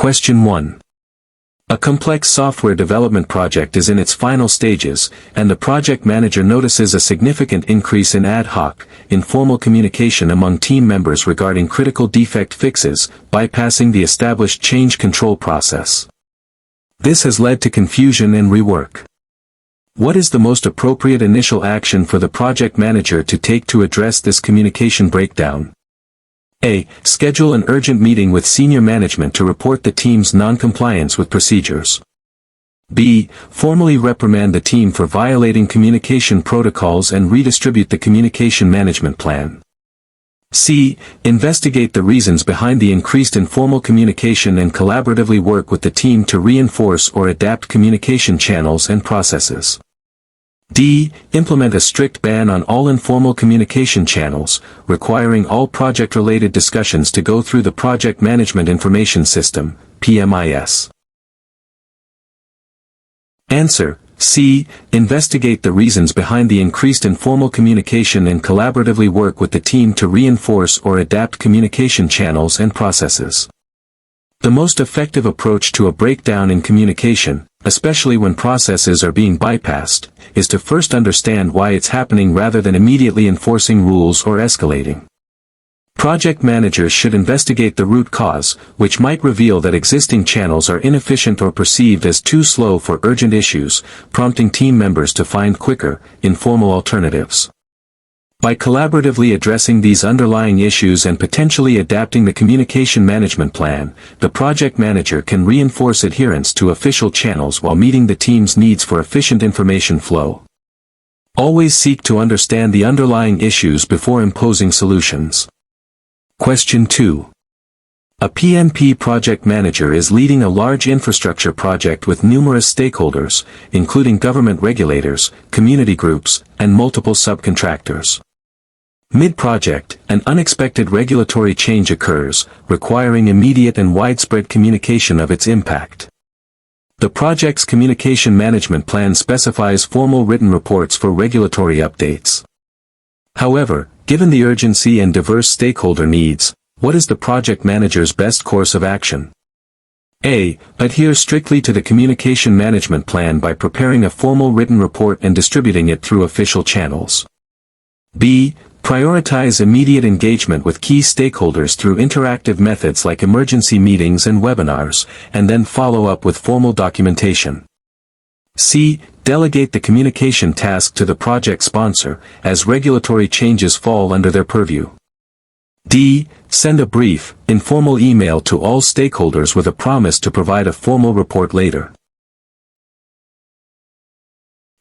Question 1. A complex software development project is in its final stages, and the project manager notices a significant increase in ad hoc, informal communication among team members regarding critical defect fixes, bypassing the established change control process. This has led to confusion and rework. What is the most appropriate initial action for the project manager to take to address this communication breakdown? A. Schedule an urgent meeting with senior management to report the team's non-compliance with procedures. B. Formally reprimand the team for violating communication protocols and redistribute the communication management plan. C. Investigate the reasons behind the increased informal communication and collaboratively work with the team to reinforce or adapt communication channels and processes. D. Implement a strict ban on all informal communication channels, requiring all project-related discussions to go through the Project Management Information System, PMIS. Answer: C. Investigate the reasons behind the increased informal communication and collaboratively work with the team to reinforce or adapt communication channels and processes. The most effective approach to a breakdown in communication, especially when processes are being bypassed, is to first understand why it's happening rather than immediately enforcing rules or escalating. Project managers should investigate the root cause, which might reveal that existing channels are inefficient or perceived as too slow for urgent issues, prompting team members to find quicker, informal alternatives. By collaboratively addressing these underlying issues and potentially adapting the communication management plan, the project manager can reinforce adherence to official channels while meeting the team's needs for efficient information flow. Always seek to understand the underlying issues before imposing solutions. Question 2. A PMP project manager is leading a large infrastructure project with numerous stakeholders, including government regulators, community groups, and multiple subcontractors. Mid-project, an unexpected regulatory change occurs, requiring immediate and widespread communication of its impact. The project's communication management plan specifies formal written reports for regulatory updates. However, given the urgency and diverse stakeholder needs, what is the project manager's best course of action? A. Adhere strictly to the communication management plan by preparing a formal written report and distributing it through official channels. B. Prioritize immediate engagement with key stakeholders through interactive methods like emergency meetings and webinars, and then follow up with formal documentation. C. Delegate the communication task to the project sponsor, as regulatory changes fall under their purview. D. Send a brief, informal email to all stakeholders with a promise to provide a formal report later.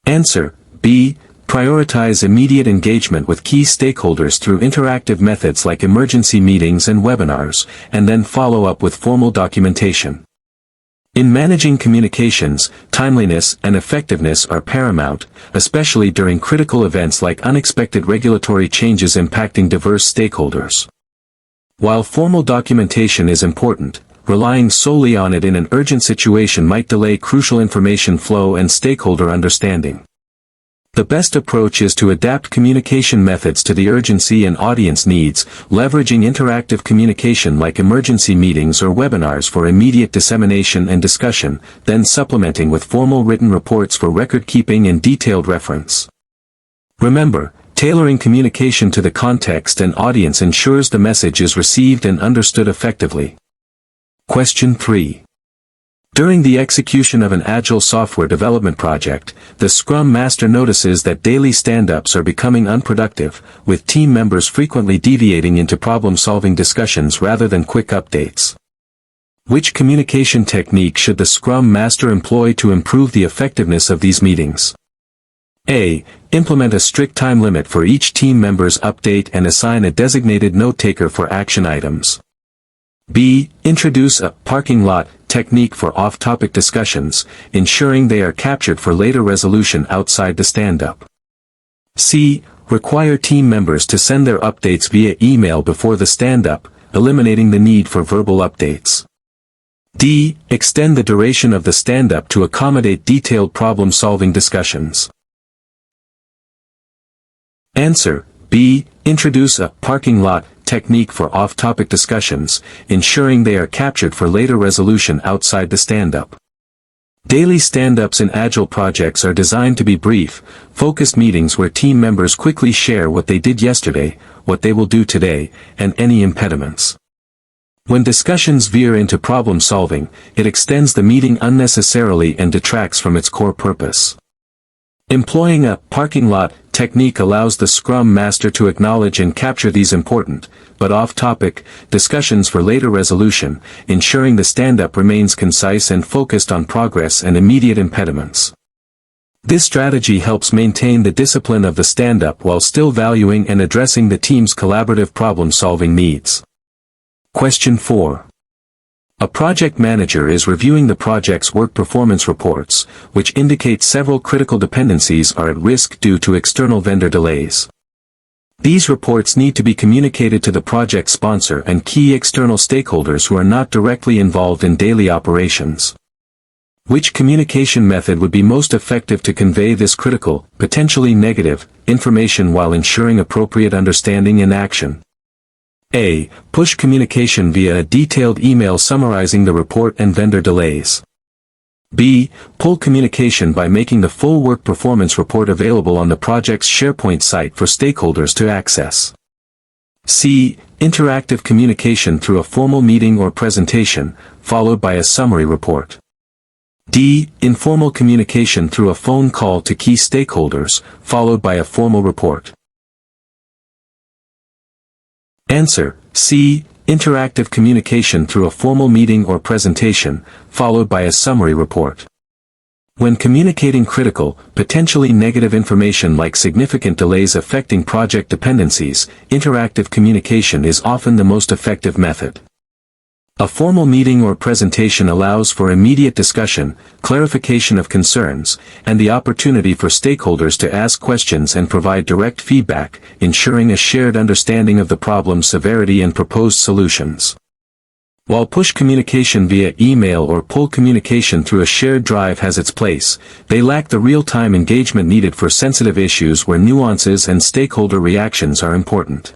Answer: B. Prioritize immediate engagement with key stakeholders through interactive methods like emergency meetings and webinars, and then follow up with formal documentation. In managing communications, timeliness and effectiveness are paramount, especially during critical events like unexpected regulatory changes impacting diverse stakeholders. While formal documentation is important, relying solely on it in an urgent situation might delay crucial information flow and stakeholder understanding. The best approach is to adapt communication methods to the urgency and audience needs, leveraging interactive communication like emergency meetings or webinars for immediate dissemination and discussion, then supplementing with formal written reports for record-keeping and detailed reference. Remember, tailoring communication to the context and audience ensures the message is received and understood effectively. Question 3. During the execution of an agile software development project, the Scrum Master notices that daily stand-ups are becoming unproductive, with team members frequently deviating into problem-solving discussions rather than quick updates. Which communication technique should the Scrum Master employ to improve the effectiveness of these meetings? A. Implement a strict time limit for each team member's update and assign a designated note-taker for action items. B. Introduce a parking lot technique for off-topic discussions, ensuring they are captured for later resolution outside the stand-up. C. Require team members to send their updates via email before the stand-up, eliminating the need for verbal updates. D. Extend the duration of the stand-up to accommodate detailed problem-solving discussions. Answer: B. Introduce a parking lot technique for off-topic discussions, ensuring they are captured for later resolution outside the stand-up. Daily stand-ups in Agile projects are designed to be brief, focused meetings where team members quickly share what they did yesterday, what they will do today, and any impediments. When discussions veer into problem solving, it extends the meeting unnecessarily and detracts from its core purpose. Employing a parking lot technique allows the Scrum Master to acknowledge and capture these important, but off-topic, discussions for later resolution, ensuring the stand-up remains concise and focused on progress and immediate impediments. This strategy helps maintain the discipline of the stand-up while still valuing and addressing the team's collaborative problem-solving needs. Question 4. A project manager is reviewing the project's work performance reports, which indicate several critical dependencies are at risk due to external vendor delays. These reports need to be communicated to the project sponsor and key external stakeholders who are not directly involved in daily operations. Which communication method would be most effective to convey this critical, potentially negative, information while ensuring appropriate understanding and action? A. Push communication via a detailed email summarizing the report and vendor delays. B. Pull communication by making the full work performance report available on the project's SharePoint site for stakeholders to access. C. Interactive communication through a formal meeting or presentation, followed by a summary report. D. Informal communication through a phone call to key stakeholders, followed by a formal report. Answer: C. Interactive communication through a formal meeting or presentation, followed by a summary report. When communicating critical, potentially negative information like significant delays affecting project dependencies, interactive communication is often the most effective method. A formal meeting or presentation allows for immediate discussion, clarification of concerns, and the opportunity for stakeholders to ask questions and provide direct feedback, ensuring a shared understanding of the problem's severity and proposed solutions. While push communication via email or pull communication through a shared drive has its place, they lack the real-time engagement needed for sensitive issues where nuances and stakeholder reactions are important.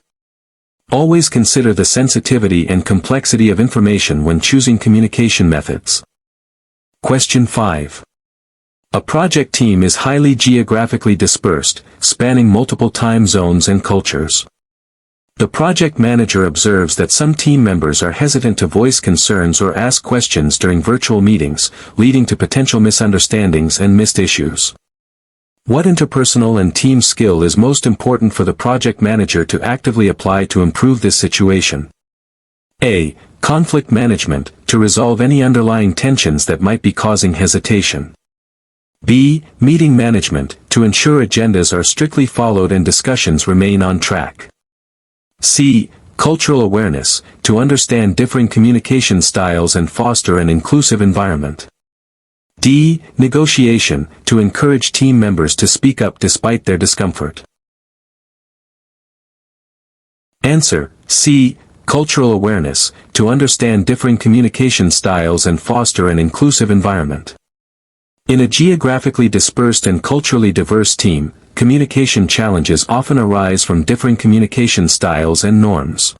Always consider the sensitivity and complexity of information when choosing communication methods. Question 5. A project team is highly geographically dispersed, spanning multiple time zones and cultures. The project manager observes that some team members are hesitant to voice concerns or ask questions during virtual meetings, leading to potential misunderstandings and missed issues. What interpersonal and team skill is most important for the project manager to actively apply to improve this situation? A. Conflict management, to resolve any underlying tensions that might be causing hesitation. B. Meeting management, to ensure agendas are strictly followed and discussions remain on track. C. Cultural awareness, to understand differing communication styles and foster an inclusive environment. D. Negotiation, to encourage team members to speak up despite their discomfort. Answer: C. Cultural awareness, to understand differing communication styles and foster an inclusive environment. In a geographically dispersed and culturally diverse team, communication challenges often arise from differing communication styles and norms.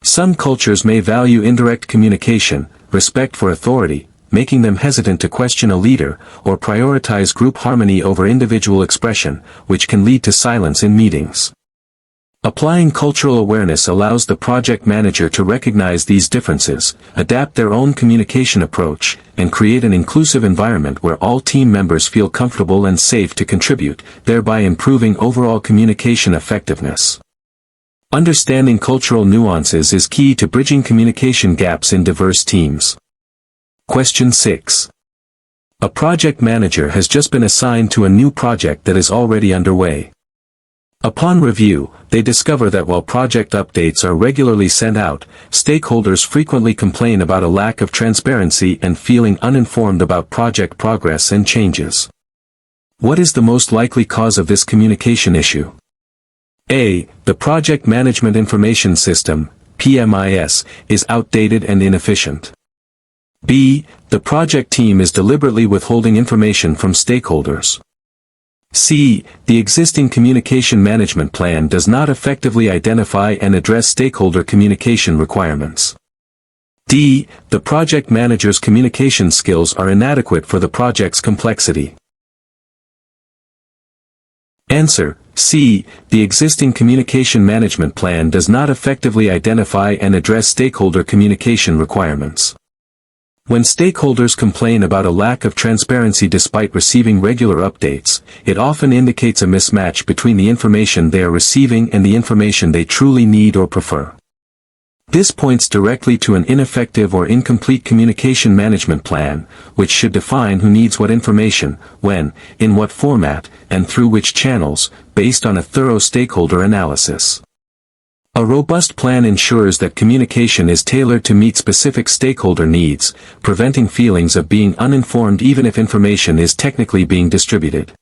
Some cultures may value indirect communication, respect for authority, making them hesitant to question a leader, or prioritize group harmony over individual expression, which can lead to silence in meetings. Applying cultural awareness allows the project manager to recognize these differences, adapt their own communication approach, and create an inclusive environment where all team members feel comfortable and safe to contribute, thereby improving overall communication effectiveness. Understanding cultural nuances is key to bridging communication gaps in diverse teams. Question 6. A project manager has just been assigned to a new project that is already underway. Upon review, they discover that while project updates are regularly sent out, stakeholders frequently complain about a lack of transparency and feeling uninformed about project progress and changes. What is the most likely cause of this communication issue? A. The Project Management Information System, PMIS, is outdated and inefficient. B. The project team is deliberately withholding information from stakeholders. C. The existing communication management plan does not effectively identify and address stakeholder communication requirements. D. The project manager's communication skills are inadequate for the project's complexity. Answer: C. The existing communication management plan does not effectively identify and address stakeholder communication requirements. When stakeholders complain about a lack of transparency despite receiving regular updates, it often indicates a mismatch between the information they are receiving and the information they truly need or prefer. This points directly to an ineffective or incomplete communication management plan, which should define who needs what information, when, in what format, and through which channels, based on a thorough stakeholder analysis. A robust plan ensures that communication is tailored to meet specific stakeholder needs, preventing feelings of being uninformed even if information is technically being distributed.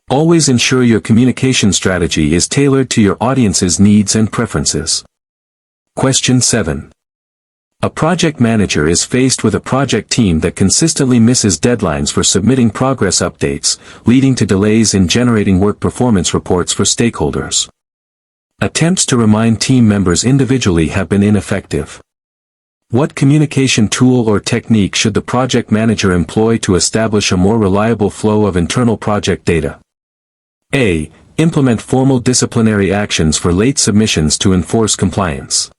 Always ensure your communication strategy is tailored to your audience's needs and preferences. Question 7. A project manager is faced with a project team that consistently misses deadlines for submitting progress updates, leading to delays in generating work performance reports for stakeholders. Attempts to remind team members individually have been ineffective. What communication tool or technique should the project manager employ to establish a more reliable flow of internal project data? A. Implement formal disciplinary actions for late submissions to enforce compliance.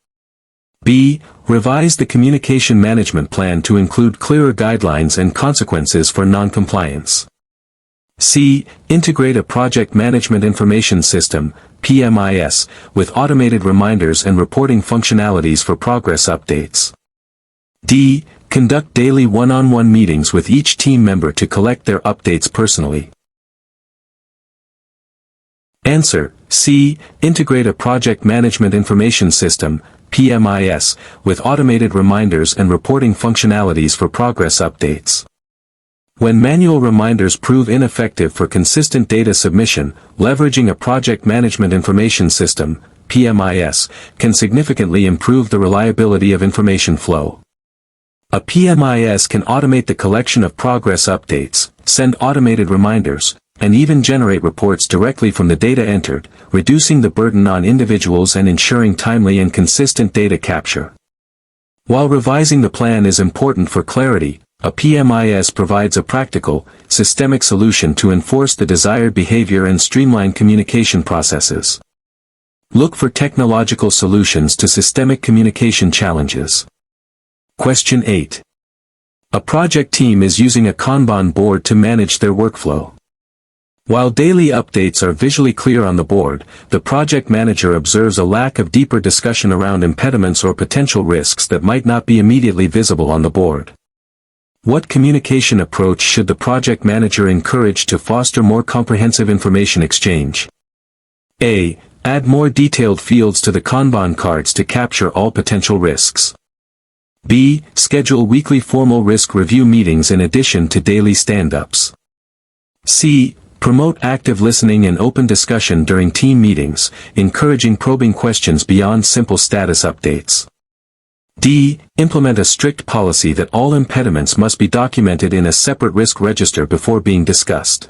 B. Revise the communication management plan to include clearer guidelines and consequences for non-compliance. C. Integrate a project management information system, PMIS, with automated reminders and reporting functionalities for progress updates. D. Conduct daily one-on-one meetings with each team member to collect their updates personally. Answer: C. Integrate a project management information system, PMIS, with automated reminders and reporting functionalities for progress updates. When manual reminders prove ineffective for consistent data submission, leveraging a project management information system, PMIS, can significantly improve the reliability of information flow. A PMIS can automate the collection of progress updates, send automated reminders, and even generate reports directly from the data entered, reducing the burden on individuals and ensuring timely and consistent data capture. While revising the plan is important for clarity, a PMIS provides a practical, systemic solution to enforce the desired behavior and streamline communication processes. Look for technological solutions to systemic communication challenges. Question 8. A project team is using a Kanban board to manage their workflow. While daily updates are visually clear on the board, the project manager observes a lack of deeper discussion around impediments or potential risks that might not be immediately visible on the board. What communication approach should the project manager encourage to foster more comprehensive information exchange? A. Add more detailed fields to the Kanban cards to capture all potential risks. B. Schedule weekly formal risk review meetings in addition to daily stand-ups. C. Promote active listening and open discussion during team meetings, encouraging probing questions beyond simple status updates. D. Implement a strict policy that all impediments must be documented in a separate risk register before being discussed.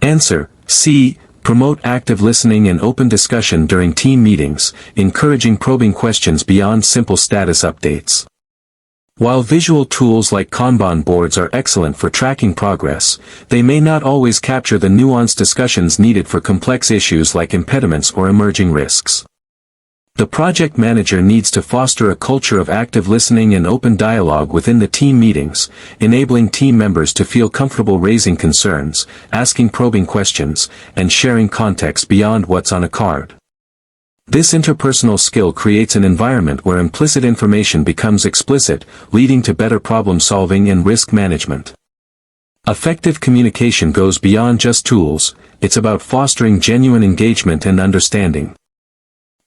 Answer: C. Promote active listening and open discussion during team meetings, encouraging probing questions beyond simple status updates. While visual tools like Kanban boards are excellent for tracking progress, they may not always capture the nuanced discussions needed for complex issues like impediments or emerging risks. The project manager needs to foster a culture of active listening and open dialogue within the team meetings, enabling team members to feel comfortable raising concerns, asking probing questions, and sharing context beyond what's on a card. This interpersonal skill creates an environment where implicit information becomes explicit, leading to better problem-solving and risk management. Effective communication goes beyond just tools, it's about fostering genuine engagement and understanding.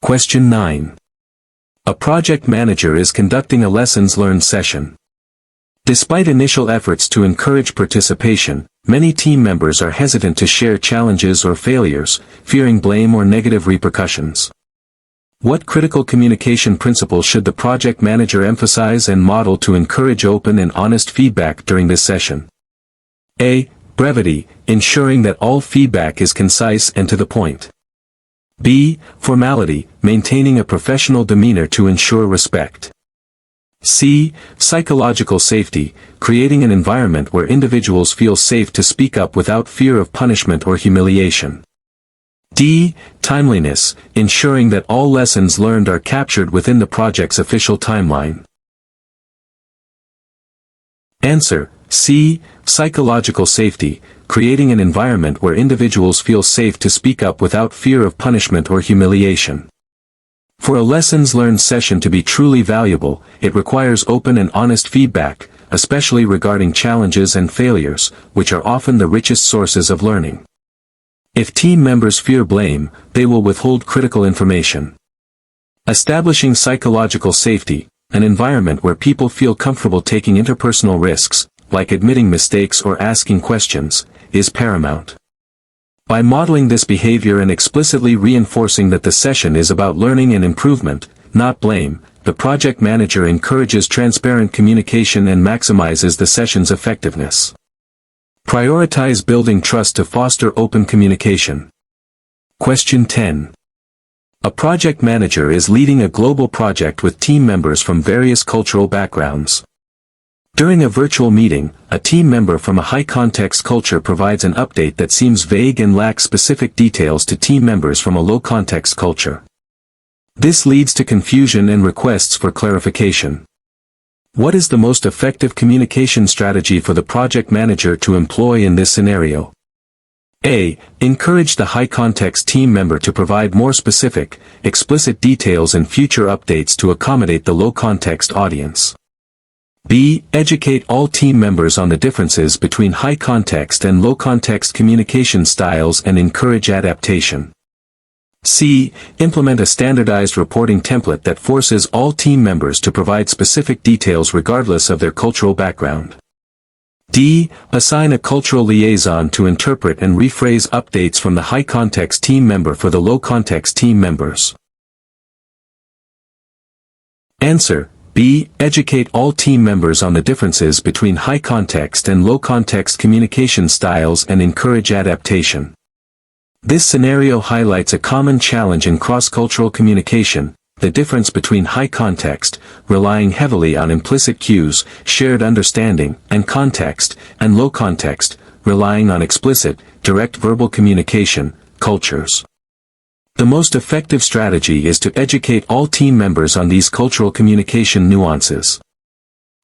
Question 9. A project manager is conducting a lessons learned session. Despite initial efforts to encourage participation, many team members are hesitant to share challenges or failures, fearing blame or negative repercussions. What critical communication principles should the project manager emphasize and model to encourage open and honest feedback during this session? A. brevity, ensuring that all feedback is concise and to the point. B. Formality, maintaining a professional demeanor to ensure respect. C. Psychological safety, creating an environment where individuals feel safe to speak up without fear of punishment or humiliation. D. Timeliness, ensuring that all lessons learned are captured within the project's official timeline. Answer: C. Psychological safety, creating an environment where individuals feel safe to speak up without fear of punishment or humiliation. For a lessons learned session to be truly valuable, it requires open and honest feedback, especially regarding challenges and failures, which are often the richest sources of learning. If team members fear blame, they will withhold critical information. Establishing psychological safety, an environment where people feel comfortable taking interpersonal risks, like admitting mistakes or asking questions, is paramount. By modeling this behavior and explicitly reinforcing that the session is about learning and improvement, not blame, the project manager encourages transparent communication and maximizes the session's effectiveness. Prioritize building trust to foster open communication. Question 10. A project manager is leading a global project with team members from various cultural backgrounds. During a virtual meeting, a team member from a high-context culture provides an update that seems vague and lacks specific details to team members from a low-context culture. This leads to confusion and requests for clarification. What is the most effective communication strategy for the project manager to employ in this scenario? A. Encourage the high-context team member to provide more specific, explicit details and future updates to accommodate the low-context audience. B. Educate all team members on the differences between high-context and low-context communication styles and encourage adaptation. C. Implement a standardized reporting template that forces all team members to provide specific details regardless of their cultural background. D. Assign a cultural liaison to interpret and rephrase updates from the high-context team member for the low-context team members. Answer: B. Educate all team members on the differences between high-context and low-context communication styles and encourage adaptation. This scenario highlights a common challenge in cross-cultural communication: the difference between high context, relying heavily on implicit cues, shared understanding, and context, and low context, relying on explicit, direct verbal communication, cultures. The most effective strategy is to educate all team members on these cultural communication nuances.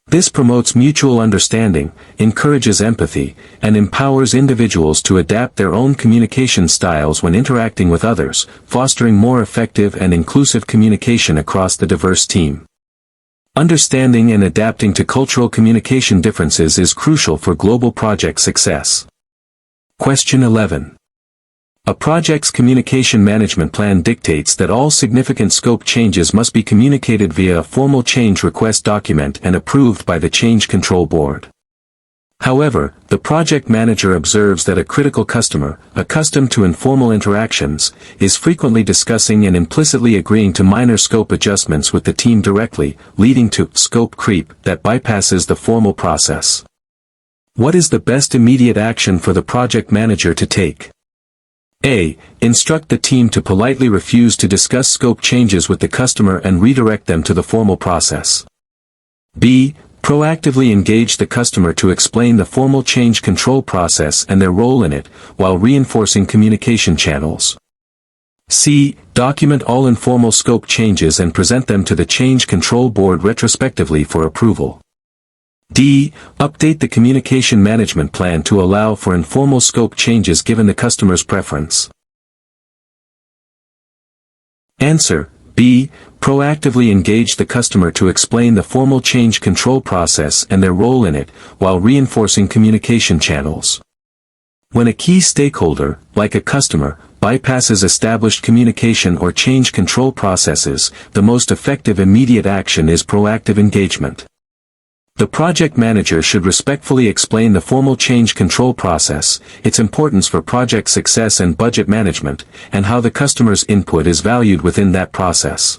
This promotes mutual understanding, encourages empathy, and empowers individuals to adapt their own communication styles when interacting with others, fostering more effective and inclusive communication across the diverse team. Understanding and adapting to cultural communication differences is crucial for global project success. Question 11. A project's communication management plan dictates that all significant scope changes must be communicated via a formal change request document and approved by the Change Control Board. However, the project manager observes that a critical customer, accustomed to informal interactions, is frequently discussing and implicitly agreeing to minor scope adjustments with the team directly, leading to scope creep that bypasses the formal process. What is the best immediate action for the project manager to take? A. Instruct the team to politely refuse to discuss scope changes with the customer and redirect them to the formal process. B. Proactively engage the customer to explain the formal change control process and their role in it, while reinforcing communication channels. C. Document all informal scope changes and present them to the Change Control Board retrospectively for approval. D. Update the communication management plan to allow for informal scope changes given the customer's preference. Answer: B. Proactively engage the customer to explain the formal change control process and their role in it, while reinforcing communication channels. When a key stakeholder, like a customer, bypasses established communication or change control processes, the most effective immediate action is proactive engagement. The project manager should respectfully explain the formal change control process, its importance for project success and budget management, and how the customer's input is valued within that process.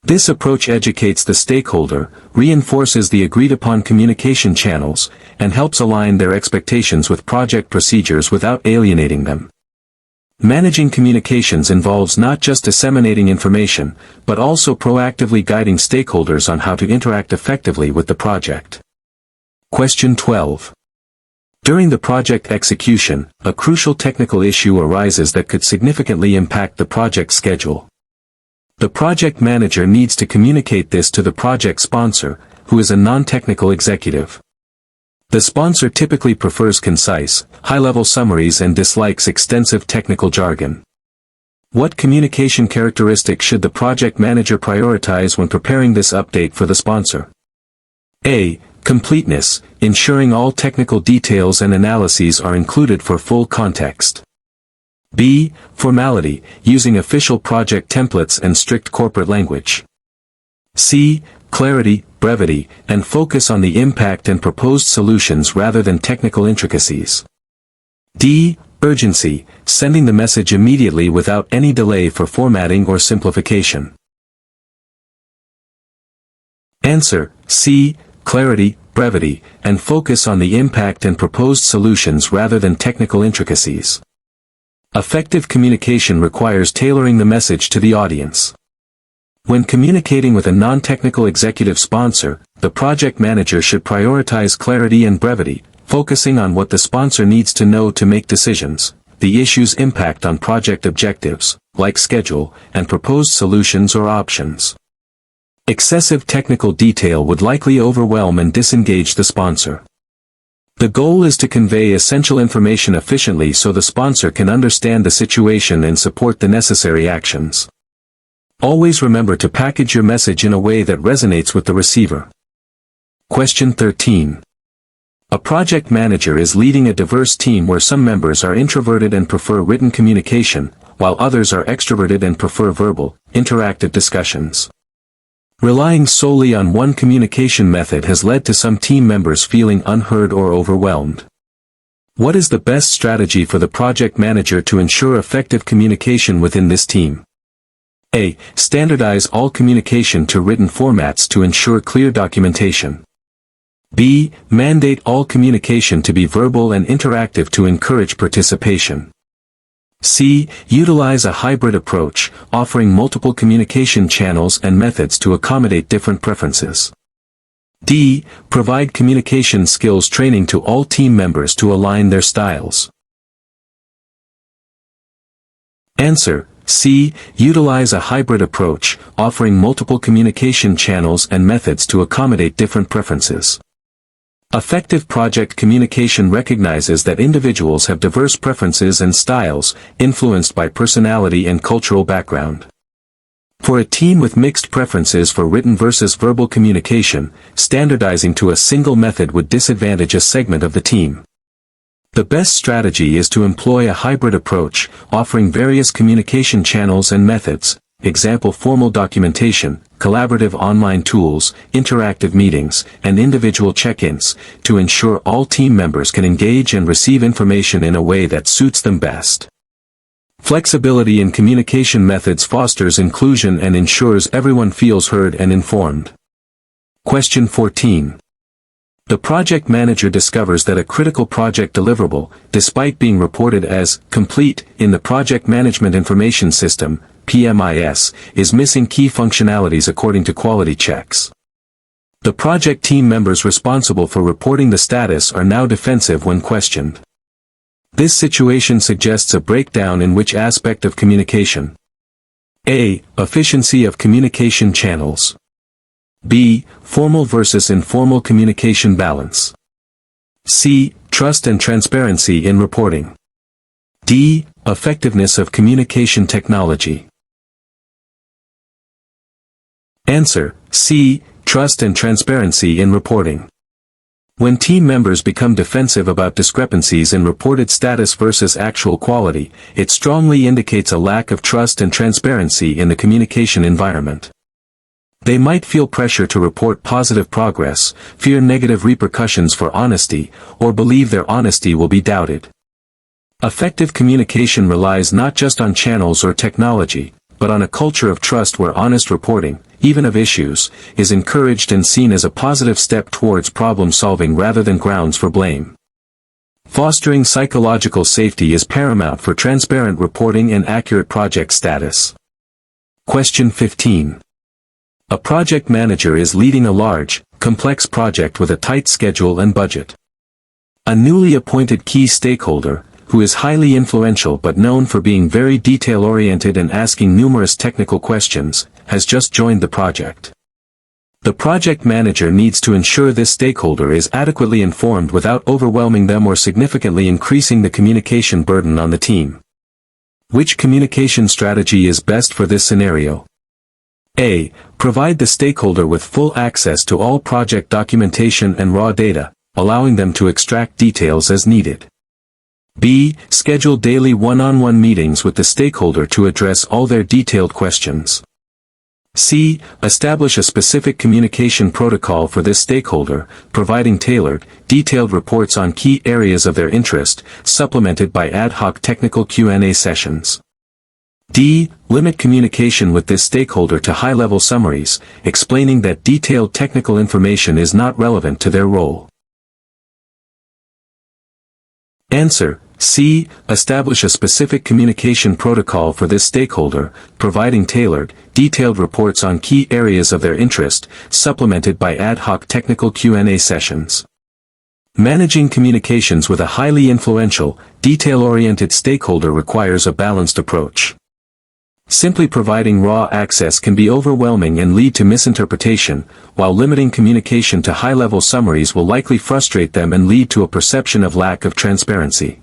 This approach educates the stakeholder, reinforces the agreed-upon communication channels, and helps align their expectations with project procedures without alienating them. Managing communications involves not just disseminating information, but also proactively guiding stakeholders on how to interact effectively with the project. Question 12. During the project execution, a crucial technical issue arises that could significantly impact the project schedule. The project manager needs to communicate this to the project sponsor, who is a non-technical executive. The sponsor typically prefers concise, high-level summaries and dislikes extensive technical jargon. What communication characteristics should the project manager prioritize when preparing this update for the sponsor? A. Completeness, ensuring all technical details and analyses are included for full context. B. Formality, using official project templates and strict corporate language. C. Clarity, brevity, and focus on the impact and proposed solutions rather than technical intricacies. D. Urgency, sending the message immediately without any delay for formatting or simplification. Answer: C. Clarity, brevity, and focus on the impact and proposed solutions rather than technical intricacies. Effective communication requires tailoring the message to the audience. When communicating with a non-technical executive sponsor, the project manager should prioritize clarity and brevity, focusing on what the sponsor needs to know to make decisions, the issue's impact on project objectives, like schedule, and proposed solutions or options. Excessive technical detail would likely overwhelm and disengage the sponsor. The goal is to convey essential information efficiently so the sponsor can understand the situation and support the necessary actions. Always remember to package your message in a way that resonates with the receiver. Question 13. A project manager is leading a diverse team where some members are introverted and prefer written communication, while others are extroverted and prefer verbal, interactive discussions. Relying solely on one communication method has led to some team members feeling unheard or overwhelmed. What is the best strategy for the project manager to ensure effective communication within this team? A. Standardize all communication to written formats to ensure clear documentation. B. Mandate all communication to be verbal and interactive to encourage participation. C. Utilize a hybrid approach, offering multiple communication channels and methods to accommodate different preferences. D. Provide communication skills training to all team members to align their styles. Answer: C. Utilize a hybrid approach, offering multiple communication channels and methods to accommodate different preferences. Effective project communication recognizes that individuals have diverse preferences and styles, influenced by personality and cultural background. For a team with mixed preferences for written versus verbal communication, standardizing to a single method would disadvantage a segment of the team. The best strategy is to employ a hybrid approach, offering various communication channels and methods, example formal documentation, collaborative online tools, interactive meetings, and individual check-ins, to ensure all team members can engage and receive information in a way that suits them best. Flexibility in communication methods fosters inclusion and ensures everyone feels heard and informed. Question 14. The project manager discovers that a critical project deliverable, despite being reported as complete in the Project Management Information System, PMIS, is missing key functionalities according to quality checks. The project team members responsible for reporting the status are now defensive when questioned. This situation suggests a breakdown in which aspect of communication? A. Efficiency of communication channels. B. Formal versus informal communication balance. C. Trust and transparency in reporting. D. Effectiveness of communication technology. Answer: C. Trust and transparency in reporting. When team members become defensive about discrepancies in reported status versus actual quality, it strongly indicates a lack of trust and transparency in the communication environment. They might feel pressure to report positive progress, fear negative repercussions for honesty, or believe their honesty will be doubted. Effective communication relies not just on channels or technology, but on a culture of trust where honest reporting, even of issues, is encouraged and seen as a positive step towards problem-solving rather than grounds for blame. Fostering psychological safety is paramount for transparent reporting and accurate project status. Question 15. A project manager is leading a large, complex project with a tight schedule and budget. A newly appointed key stakeholder, who is highly influential but known for being very detail-oriented and asking numerous technical questions, has just joined the project. The project manager needs to ensure this stakeholder is adequately informed without overwhelming them or significantly increasing the communication burden on the team. Which communication strategy is best for this scenario? A. Provide the stakeholder with full access to all project documentation and raw data, allowing them to extract details as needed. B. Schedule daily one-on-one meetings with the stakeholder to address all their detailed questions. C. Establish a specific communication protocol for this stakeholder, providing tailored, detailed reports on key areas of their interest, supplemented by ad hoc technical Q&A sessions. D. Limit communication with this stakeholder to high-level summaries, explaining that detailed technical information is not relevant to their role. Answer. C. Establish a specific communication protocol for this stakeholder, providing tailored, detailed reports on key areas of their interest, supplemented by ad hoc technical Q&A sessions. Managing communications with a highly influential, detail-oriented stakeholder requires a balanced approach. Simply providing raw access can be overwhelming and lead to misinterpretation, while limiting communication to high-level summaries will likely frustrate them and lead to a perception of lack of transparency.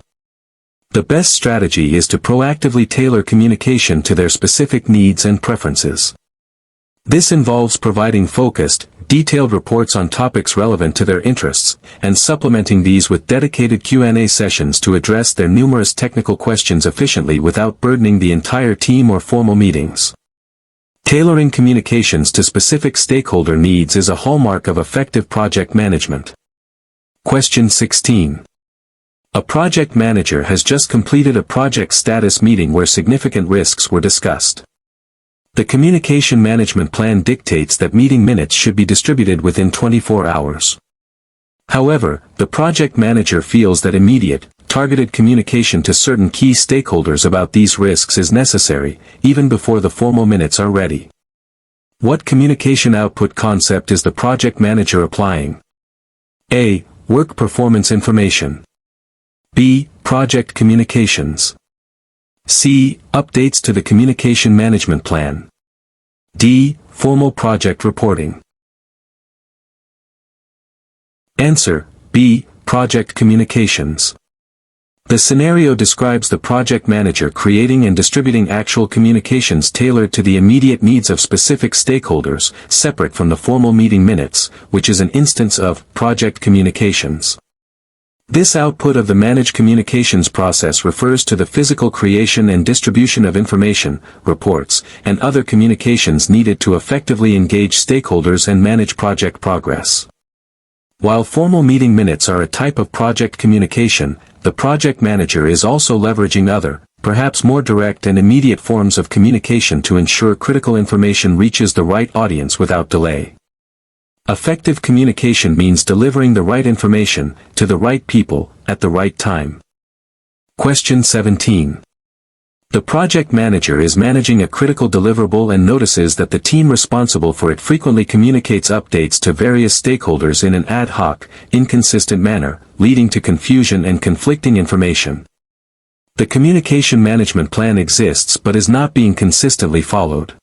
The best strategy is to proactively tailor communication to their specific needs and preferences. This involves providing focused, detailed reports on topics relevant to their interests, and supplementing these with dedicated Q&A sessions to address their numerous technical questions efficiently without burdening the entire team or formal meetings. Tailoring communications to specific stakeholder needs is a hallmark of effective project management. Question 16. A project manager has just completed a project status meeting where significant risks were discussed. The communication management plan dictates that meeting minutes should be distributed within 24 hours. However, the project manager feels that immediate, targeted communication to certain key stakeholders about these risks is necessary, even before the formal minutes are ready. What communication output concept is the project manager applying? A. Work performance information. B. Project communications. C. Updates to the communication management plan. D. Formal project reporting. Answer. B. Project communications. The scenario describes the project manager creating and distributing actual communications tailored to the immediate needs of specific stakeholders, separate from the formal meeting minutes, which is an instance of project communications. This output of the managed communications process refers to the physical creation and distribution of information, reports, and other communications needed to effectively engage stakeholders and manage project progress. While formal meeting minutes are a type of project communication, the project manager is also leveraging other, perhaps more direct and immediate forms of communication to ensure critical information reaches the right audience without delay. Effective communication means delivering the right information, to the right people, at the right time. Question 17. The project manager is managing a critical deliverable and notices that the team responsible for it frequently communicates updates to various stakeholders in an ad hoc, inconsistent manner, leading to confusion and conflicting information. The communication management plan exists but is not being consistently followed.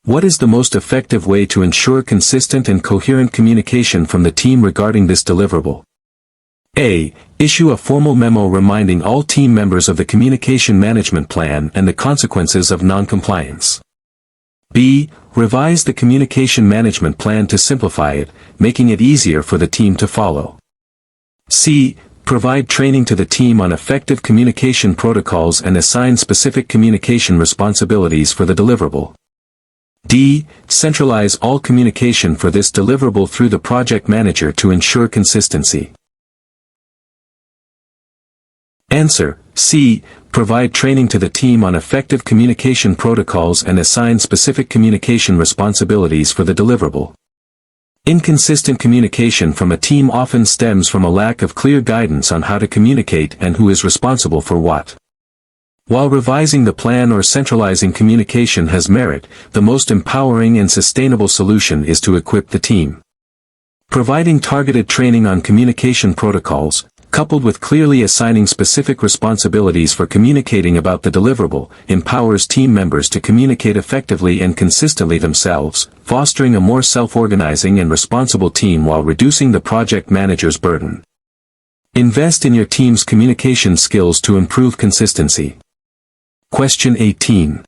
What is the most effective way to ensure consistent and coherent communication from the team regarding this deliverable? A. Issue a formal memo reminding all team members of the communication management plan and the consequences of non-compliance. B. Revise the communication management plan to simplify it, making it easier for the team to follow. C. Provide training to the team on effective communication protocols and assign specific communication responsibilities for the deliverable. D. Centralize all communication for this deliverable through the project manager to ensure consistency. Answer. C. provide training to the team on effective communication protocols and assign specific communication responsibilities for the deliverable. Inconsistent communication from a team often stems from a lack of clear guidance on how to communicate and who is responsible for what. While revising the plan or centralizing communication has merit, the most empowering and sustainable solution is to equip the team. Providing targeted training on communication protocols, coupled with clearly assigning specific responsibilities for communicating about the deliverable, empowers team members to communicate effectively and consistently themselves, fostering a more self-organizing and responsible team while reducing the project manager's burden. Invest in your team's communication skills to improve consistency. Question 18.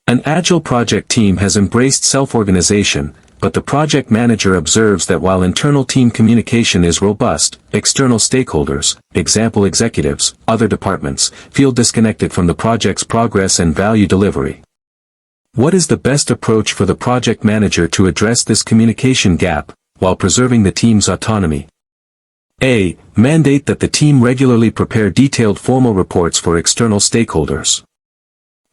An agile project team has embraced self-organization, but the project manager observes that while internal team communication is robust, external stakeholders, example executives, other departments, feel disconnected from the project's progress and value delivery. What is the best approach for the project manager to address this communication gap, while preserving the team's autonomy? A. Mandate that the team regularly prepare detailed formal reports for external stakeholders.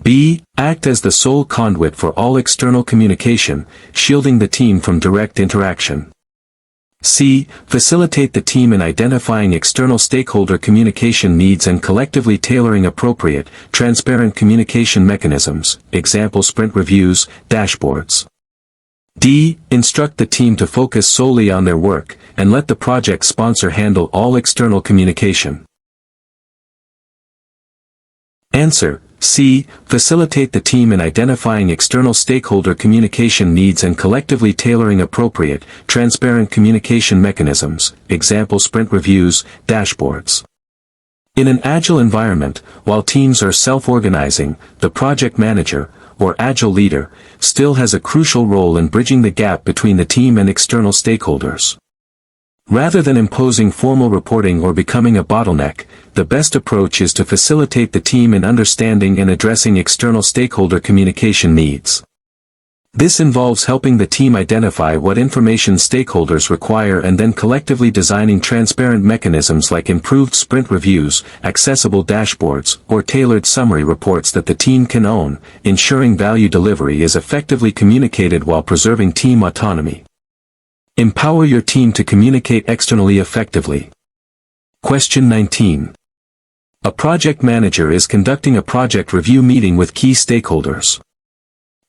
B. Act as the sole conduit for all external communication, shielding the team from direct interaction. C. Facilitate the team in identifying external stakeholder communication needs and collectively tailoring appropriate, transparent communication mechanisms, example sprint reviews, dashboards. D. Instruct the team to focus solely on their work, and let the project sponsor handle all external communication. Answer. C. Facilitate the team in identifying external stakeholder communication needs and collectively tailoring appropriate, transparent communication mechanisms, example sprint reviews, dashboards. In an agile environment, while teams are self-organizing, the project manager, or agile leader, still has a crucial role in bridging the gap between the team and external stakeholders. Rather than imposing formal reporting or becoming a bottleneck, the best approach is to facilitate the team in understanding and addressing external stakeholder communication needs. This involves helping the team identify what information stakeholders require and then collectively designing transparent mechanisms like improved sprint reviews, accessible dashboards, or tailored summary reports that the team can own, ensuring value delivery is effectively communicated while preserving team autonomy. Empower your team to communicate externally effectively. Question 19. A project manager is conducting a project review meeting with key stakeholders.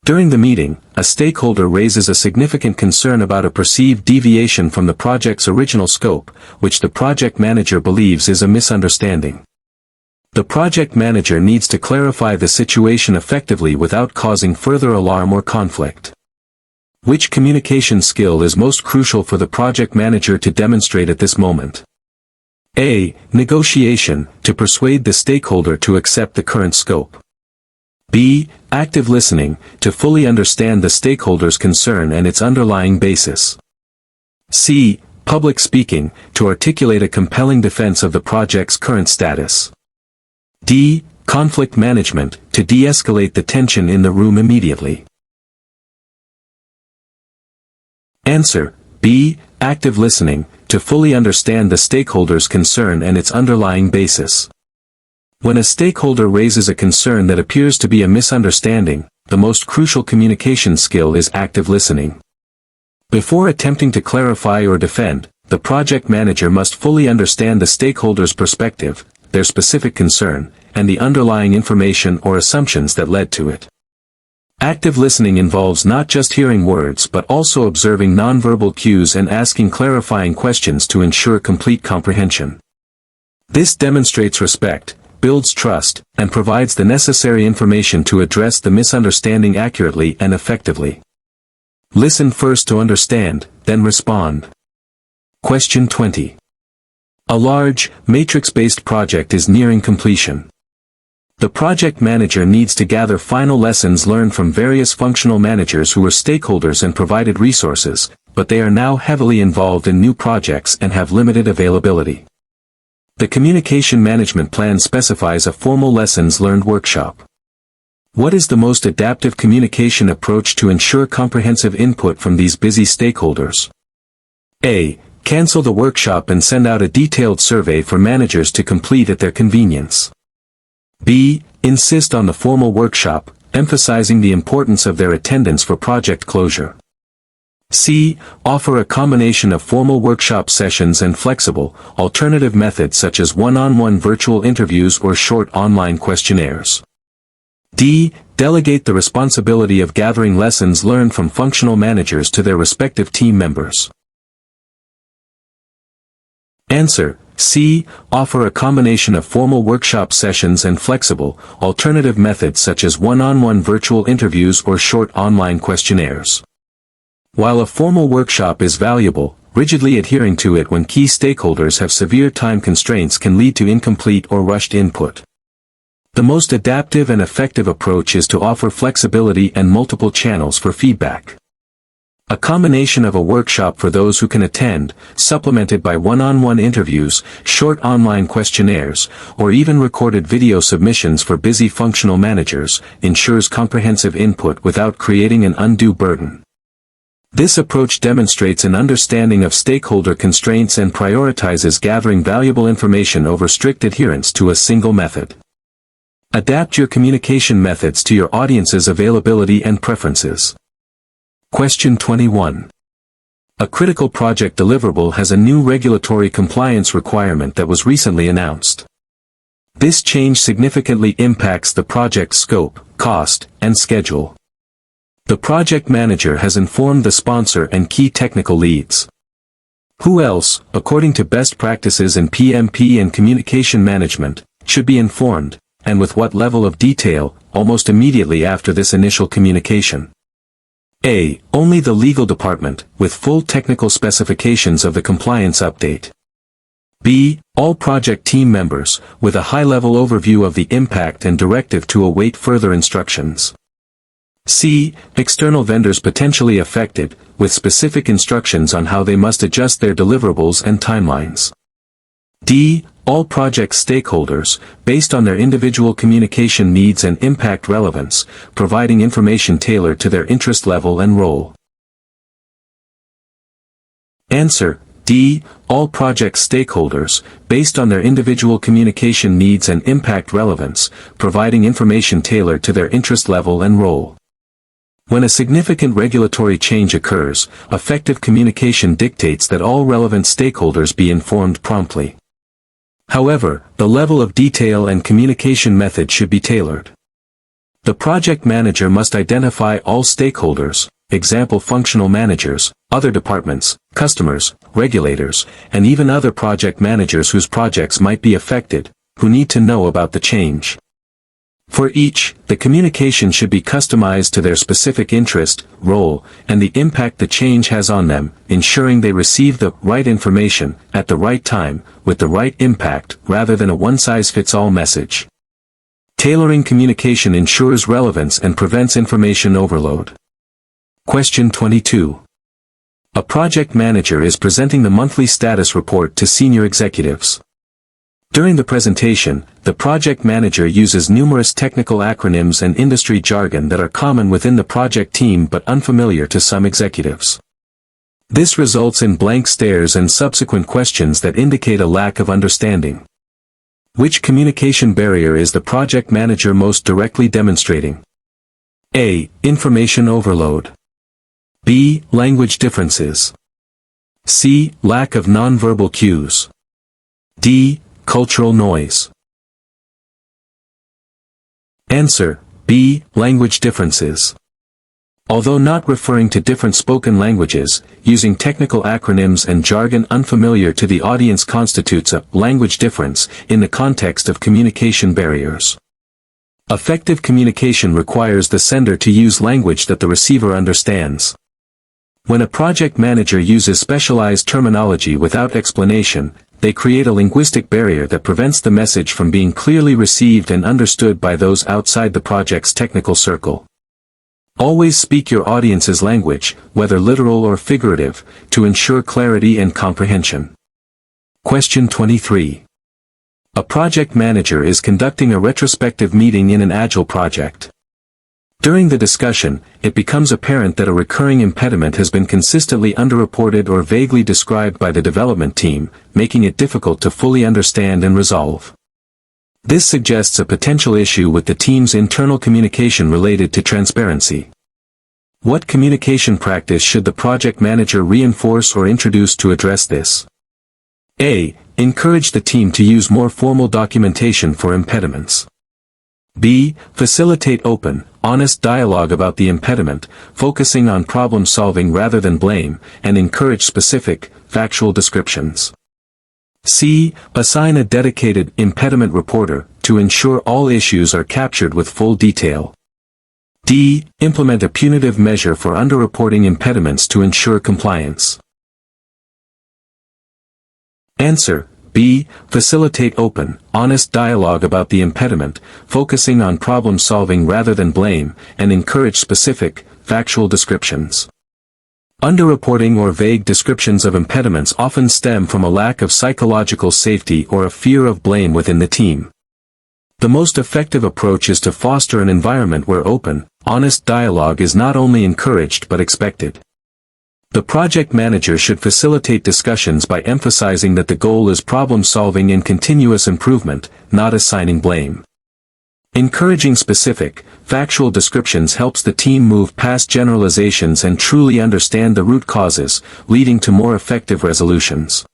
During the meeting, a stakeholder raises a significant concern about a perceived deviation from the project's original scope, which the project manager believes is a misunderstanding. The project manager needs to clarify the situation effectively without causing further alarm or conflict. Which communication skill is most crucial for the project manager to demonstrate at this moment? A. Negotiation, to persuade the stakeholder to accept the current scope. B. Active listening, to fully understand the stakeholder's concern and its underlying basis. C. Public speaking, to articulate a compelling defense of the project's current status. D. Conflict management, to de-escalate the tension in the room immediately. Answer. B. Active listening, to fully understand the stakeholder's concern and its underlying basis. When a stakeholder raises a concern that appears to be a misunderstanding, the most crucial communication skill is active listening. Before attempting to clarify or defend, the project manager must fully understand the stakeholder's perspective, their specific concern, and the underlying information or assumptions that led to it. Active listening involves not just hearing words but also observing nonverbal cues and asking clarifying questions to ensure complete comprehension. This demonstrates respect, builds trust, and provides the necessary information to address the misunderstanding accurately and effectively. Listen first to understand, then respond. Question 20. A large, matrix-based project is nearing completion. The project manager needs to gather final lessons learned from various functional managers who were stakeholders and provided resources, but they are now heavily involved in new projects and have limited availability. The communication management plan specifies a formal lessons learned workshop. What is the most adaptive communication approach to ensure comprehensive input from these busy stakeholders? A. Cancel the workshop and send out a detailed survey for managers to complete at their convenience. B. Insist on the formal workshop, emphasizing the importance of their attendance for project closure. C. Offer a combination of formal workshop sessions and flexible, alternative methods such as one-on-one virtual interviews or short online questionnaires. D. Delegate the responsibility of gathering lessons learned from functional managers to their respective team members. Answer: C. Offer a combination of formal workshop sessions and flexible, alternative methods such as one-on-one virtual interviews or short online questionnaires. While a formal workshop is valuable, rigidly adhering to it when key stakeholders have severe time constraints can lead to incomplete or rushed input. The most adaptive and effective approach is to offer flexibility and multiple channels for feedback. A combination of a workshop for those who can attend, supplemented by one-on-one interviews, short online questionnaires, or even recorded video submissions for busy functional managers, ensures comprehensive input without creating an undue burden. This approach demonstrates an understanding of stakeholder constraints and prioritizes gathering valuable information over strict adherence to a single method. Adapt your communication methods to your audience's availability and preferences. Question 21. A critical project deliverable has a new regulatory compliance requirement that was recently announced. This change significantly impacts the project's scope, cost, and schedule. The project manager has informed the sponsor and key technical leads. Who else, according to best practices in PMP and communication management, should be informed, and with what level of detail, almost immediately after this initial communication? A. Only the legal department, with full technical specifications of the compliance update. B. All project team members, with a high-level overview of the impact and directive to await further instructions. C. External vendors potentially affected, with specific instructions on how they must adjust their deliverables and timelines. D. All project stakeholders, based on their individual communication needs and impact relevance, providing information tailored to their interest level and role. Answer: D. All project stakeholders, based on their individual communication needs and impact relevance, providing information tailored to their interest level and role. When a significant regulatory change occurs, effective communication dictates that all relevant stakeholders be informed promptly. However, the level of detail and communication method should be tailored. The project manager must identify all stakeholders, example functional managers, other departments, customers, regulators, and even other project managers whose projects might be affected, who need to know about the change. For each, the communication should be customized to their specific interest, role, and the impact the change has on them, ensuring they receive the right information, at the right time, with the right impact, rather than a one-size-fits-all message. Tailoring communication ensures relevance and prevents information overload. Question 22. A project manager is presenting the monthly status report to senior executives. During the presentation, the project manager uses numerous technical acronyms and industry jargon that are common within the project team but unfamiliar to some executives. This results in blank stares and subsequent questions that indicate a lack of understanding. Which communication barrier is the project manager most directly demonstrating? A. Information overload. B. Language differences. C. Lack of nonverbal cues. D. Cultural noise. Answer: B. Language differences. Although not referring to different spoken languages, using technical acronyms and jargon unfamiliar to the audience constitutes a language difference in the context of communication barriers. Effective communication requires the sender to use language that the receiver understands. When a project manager uses specialized terminology without explanation, they create a linguistic barrier that prevents the message from being clearly received and understood by those outside the project's technical circle. Always speak your audience's language, whether literal or figurative, to ensure clarity and comprehension. Question 23. A project manager is conducting a retrospective meeting in an agile project. During the discussion, it becomes apparent that a recurring impediment has been consistently underreported or vaguely described by the development team, making it difficult to fully understand and resolve. This suggests a potential issue with the team's internal communication related to transparency. What communication practice should the project manager reinforce or introduce to address this? A. Encourage the team to use more formal documentation for impediments. B. Facilitate open, honest dialogue about the impediment, focusing on problem solving rather than blame, and encourage specific, factual descriptions. C. Assign a dedicated impediment reporter to ensure all issues are captured with full detail. D. Implement a punitive measure for underreporting impediments to ensure compliance. Answer: B. Facilitate open, honest dialogue about the impediment, focusing on problem solving rather than blame, and encourage specific, factual descriptions. Underreporting or vague descriptions of impediments often stem from a lack of psychological safety or a fear of blame within the team. The most effective approach is to foster an environment where open, honest dialogue is not only encouraged but expected. The project manager should facilitate discussions by emphasizing that the goal is problem-solving and continuous improvement, not assigning blame. Encouraging specific, factual descriptions helps the team move past generalizations and truly understand the root causes, leading to more effective resolutions.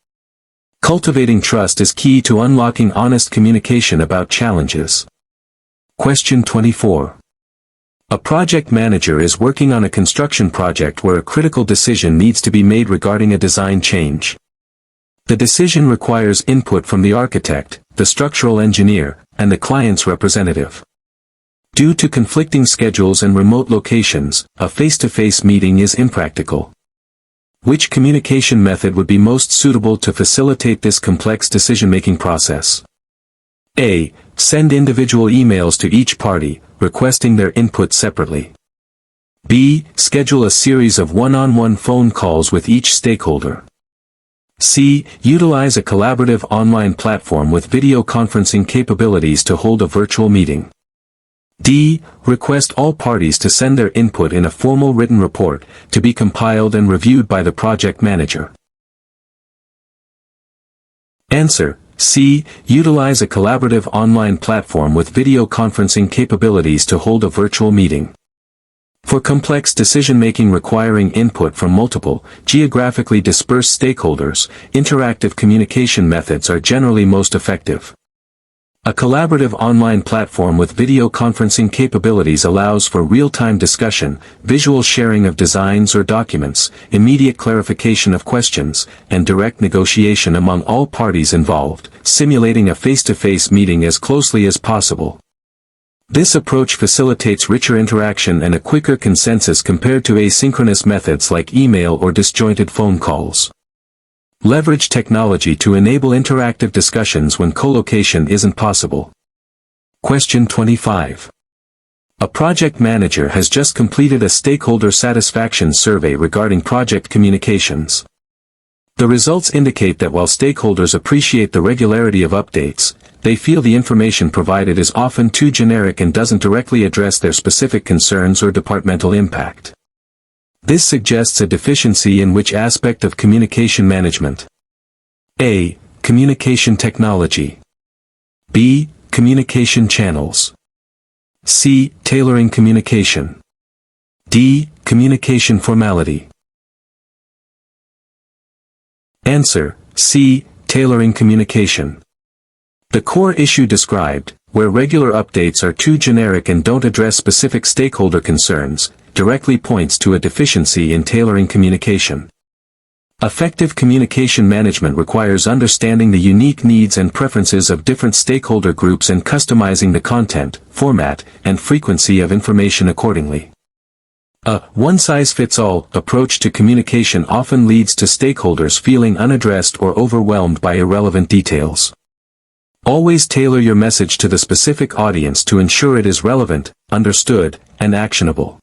Cultivating trust is key to unlocking honest communication about challenges. Question 24. A project manager is working on a construction project where a critical decision needs to be made regarding a design change. The decision requires input from the architect, the structural engineer, and the client's representative. Due to conflicting schedules and remote locations, a face-to-face meeting is impractical. Which communication method would be most suitable to facilitate this complex decision-making process? A. Send individual emails to each party, requesting their input separately. B. Schedule a series of one-on-one phone calls with each stakeholder. C. Utilize a collaborative online platform with video conferencing capabilities to hold a virtual meeting. D. Request all parties to send their input in a formal written report, to be compiled and reviewed by the project manager. Answer: C. Utilize a collaborative online platform with video conferencing capabilities to hold a virtual meeting. For complex decision-making requiring input from multiple, geographically dispersed stakeholders, interactive communication methods are generally most effective. A collaborative online platform with video conferencing capabilities allows for real-time discussion, visual sharing of designs or documents, immediate clarification of questions, and direct negotiation among all parties involved, simulating a face-to-face meeting as closely as possible. This approach facilitates richer interaction and a quicker consensus compared to asynchronous methods like email or disjointed phone calls. Leverage technology to enable interactive discussions when co-location isn't possible. Question 25. A project manager has just completed a stakeholder satisfaction survey regarding project communications. The results indicate that while stakeholders appreciate the regularity of updates, they feel the information provided is often too generic and doesn't directly address their specific concerns or departmental impact. This suggests a deficiency in which aspect of communication management? A. Communication technology. B. Communication channels. C. Tailoring communication. D. Communication formality. Answer: C. Tailoring communication. The core issue described, where regular updates are too generic and don't address specific stakeholder concerns, directly points to a deficiency in tailoring communication. Effective communication management requires understanding the unique needs and preferences of different stakeholder groups and customizing the content, format, and frequency of information accordingly. A one-size-fits-all approach to communication often leads to stakeholders feeling unaddressed or overwhelmed by irrelevant details. Always tailor your message to the specific audience to ensure it is relevant, understood, and actionable.